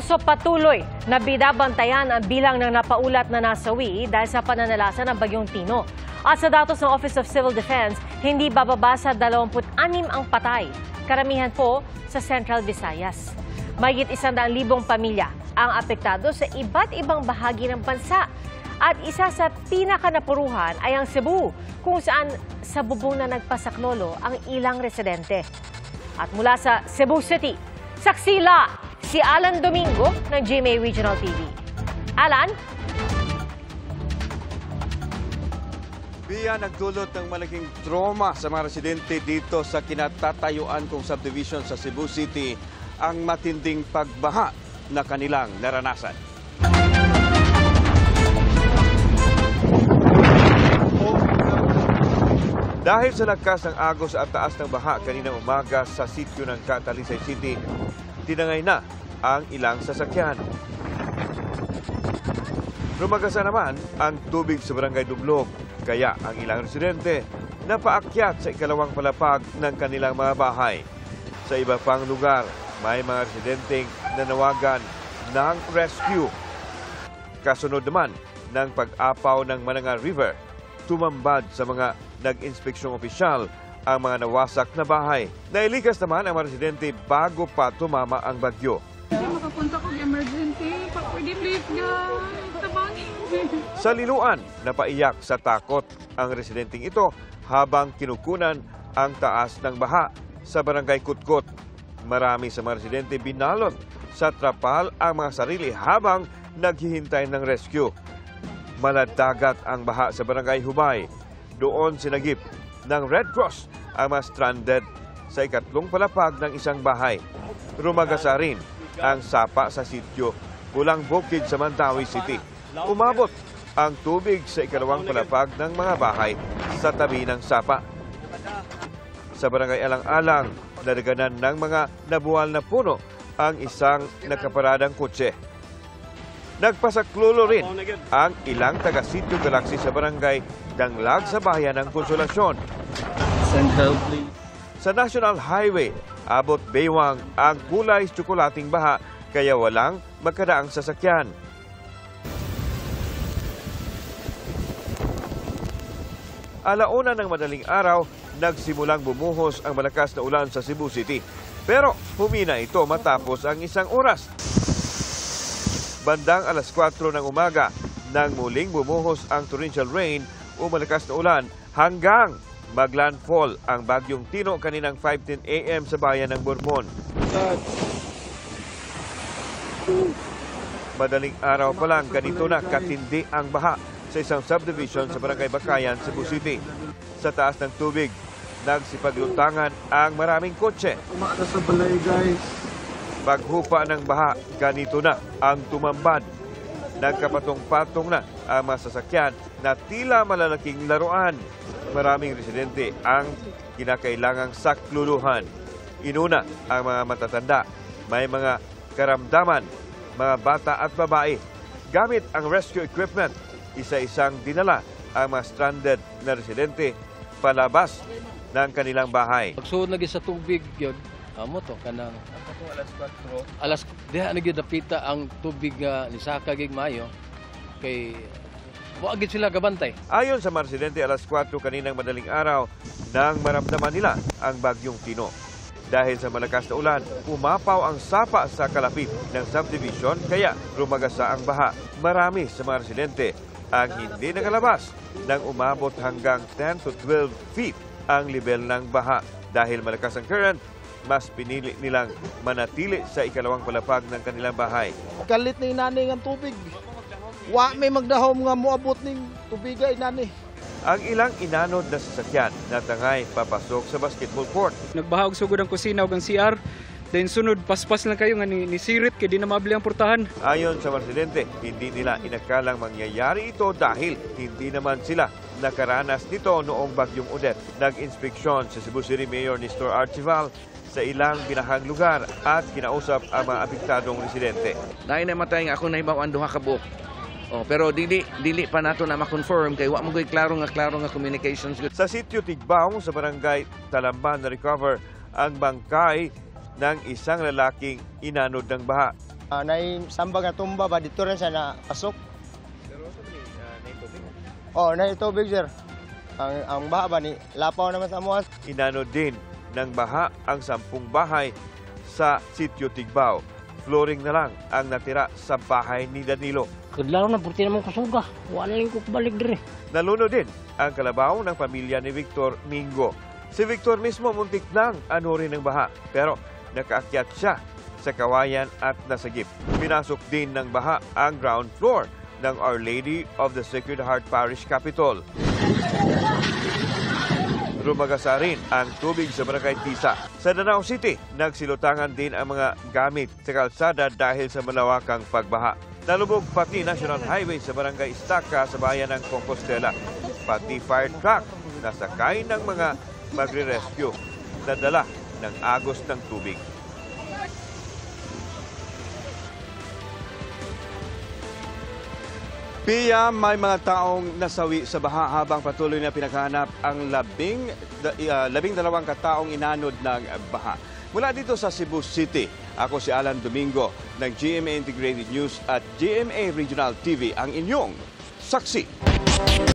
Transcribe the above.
Nervyoso patuloy na binabantayan ang bilang ng napaulat na nasawi dahil sa pananalasa ng Bagyong Tino. At sa datos ng Office of Civil Defense, hindi bababa sa 26 ang patay. Karamihan po sa Central Visayas. Mahigit 100,000 pamilya ang apektado sa iba't ibang bahagi ng bansa. At isa sa pinakanapuruhan ay ang Cebu, kung saan sa bubong na nagpasaklolo ang ilang residente. At mula sa Cebu City, saksila si Alan Domingo ng GMA Regional TV. Alan? Biya nagdulot ng malaking trauma sa mga residente dito sa kinatatayuan kong subdivision sa Cebu City ang matinding pagbaha na kanilang naranasan. Dahil sa lakas ng agos at taas ng baha kaninang umaga sa sitio ng Catalisay City, tinangay na ang ilang sasakyan. Rumagasa naman ang tubig sa barangay Dublog, kaya ang ilang residente napaakyat sa ikalawang palapag ng kanilang mga bahay. Sa iba pang lugar, may mga residenteng nanawagan ng rescue. Kasunod naman ng pag-apaw ng Mananga River, tumambad sa mga nag-inspeksyong opisyal ang mga nawasak na bahay. Nailikas naman ang mga residente bago pa tumama ang bagyo. Hindi makapunta kong emergency. Pwede please guys. Tabangin. Sa Liloan, napaiyak sa takot ang residenteng ito habang kinukunan ang taas ng baha sa barangay Kutkot. Marami sa mga residente binalot sa trapal ang mga sarili habang naghihintay ng rescue. Maladagat ang baha sa barangay Hubay. Doon sinagip ng Red Cross ang mga stranded sa ikatlong palapag ng isang bahay. Rumagasa rin ang sapa sa sitio Pulang Bukid sa Mandawi City. Umabot ang tubig sa ikalawang palapag ng mga bahay sa tabi ng sapa. Sa barangay Alang-Alang, nadaganan ng mga nabuwal na puno ang isang nakaparadang kotse. Nagpasaklulo rin ang ilang taga-sitio Galaxy sa barangay Danglag sa bayan ng Konsolasyon. Sa National Highway, abot baywang ang kulay tsokolating baha kaya walang magkadaang sasakyan. Alauna ng madaling araw, nagsimulang bumuhos ang malakas na ulan sa Cebu City. Pero humina ito matapos ang isang oras. Bandang alas 4 ng umaga, nang muling bumuhos ang torrential rain o malakas na ulan hanggang maglandfall ang Bagyong Tino kaninang 5:10 a.m. sa bayan ng Borbon. Madaling araw pa lang, ganito na katindi ang baha sa isang subdivision sa Barangay Bakayan, Cebu City. Sa taas ng tubig, nagsipaglutangan ang maraming kotse. Umakas sa balay, guys. Paghupa ng baha, ganito na ang tumambad. Nagkapatong-patong na ang mga sasakyan na tila malalaking laruan. Maraming residente ang kinakailangang sakluluhan. Inuna ang mga matatanda, may mga karamdaman, mga bata at babae. Gamit ang rescue equipment, isa-isang dinala ang mga stranded na residente palabas ng kanilang bahay. Pagsuod lagi sa tubig yun, amo to kanang alas 4. Diha nagidapita ang tubig ni Saka gig Mayo kay wag sila gabantay. Ayon sa mga residente, alas 4 kaninang madaling araw nang maramdaman nila ang Bagyong Tino. Dahil sa malakas na ulan, umapaw ang sapa sa kalapit ng subdivision kaya rumagasa ang baha. Marami sa mga residente ang hindi nakalabas nang umabot hanggang 10 to 12 feet ang level ng baha. Dahil malakas ang current, mas pinili nilang manatili sa ikalawang palapag ng kanilang bahay. Galit na inani ng tubig. Wa may magdahom nga moabot ning tubiga inani. Ang ilang inanod na sasakyan natangay papasok sa basketball court. Nagbahag sugod ang kusina ug ang CR. Then sunod paspas lang kayo nga ni sirit kay di na mabili ang portahan. Ayon sa mga residente, hindi nila inakalang mangyayari ito dahil hindi naman sila nakaranas nito noong Bagyong Odette. Nag-inspeksyon sa Cebu City Mayor Nestor Archival sa ilang binahang lugar at kinausap ang mga apektadong residente. Dahil namatay nga ako nahibaw ang duha ka buok. Pero dili pa nato na ma-confirm kay wa mo klaro nga communications. Sa sitio Tigbaong sa barangay Talamban na recover ang bangkay ng isang lalaking inanod ng baha. Sambag na tumba ba dito rin siya na pasok. Pero sa naitubig? Oh, na tubig sir. Ang baha ba ni lapaw naman sa amuas. Inano din ng baha ang 10 bahay sa Sitio Tigbao. Flooring na lang ang natira sa bahay ni Danilo. Kadlaw na, purti naman kusuga. Wala lang ko balik dire. Naluno din ang kalabaw ng pamilya ni Victor Mingo. Si Victor mismo muntik nang anurin ng baha, pero nakaakyat siya sa kawayan at nasagip. Pinasok din ng baha ang ground floor ng Our Lady of the Sacred Heart Parish Capitol. Rumagasa rin ang tubig sa Barangay Tisa. Sa Danao City, nagsilutangan din ang mga gamit sa kalsada dahil sa malawakang pagbaha. Nalubog pati National Highway sa Barangay Estaca sa bayan ng Compostela. Pati fire truck na sakay ng mga magre-rescue na dala ng agos ng tubig. Piya, may mga taong nasawi sa baha habang patuloy na pinaghahanap ang 12 kataong inanod ng baha. Mula dito sa Cebu City, ako si Alan Domingo ng GMA Integrated News at GMA Regional TV, ang inyong saksi.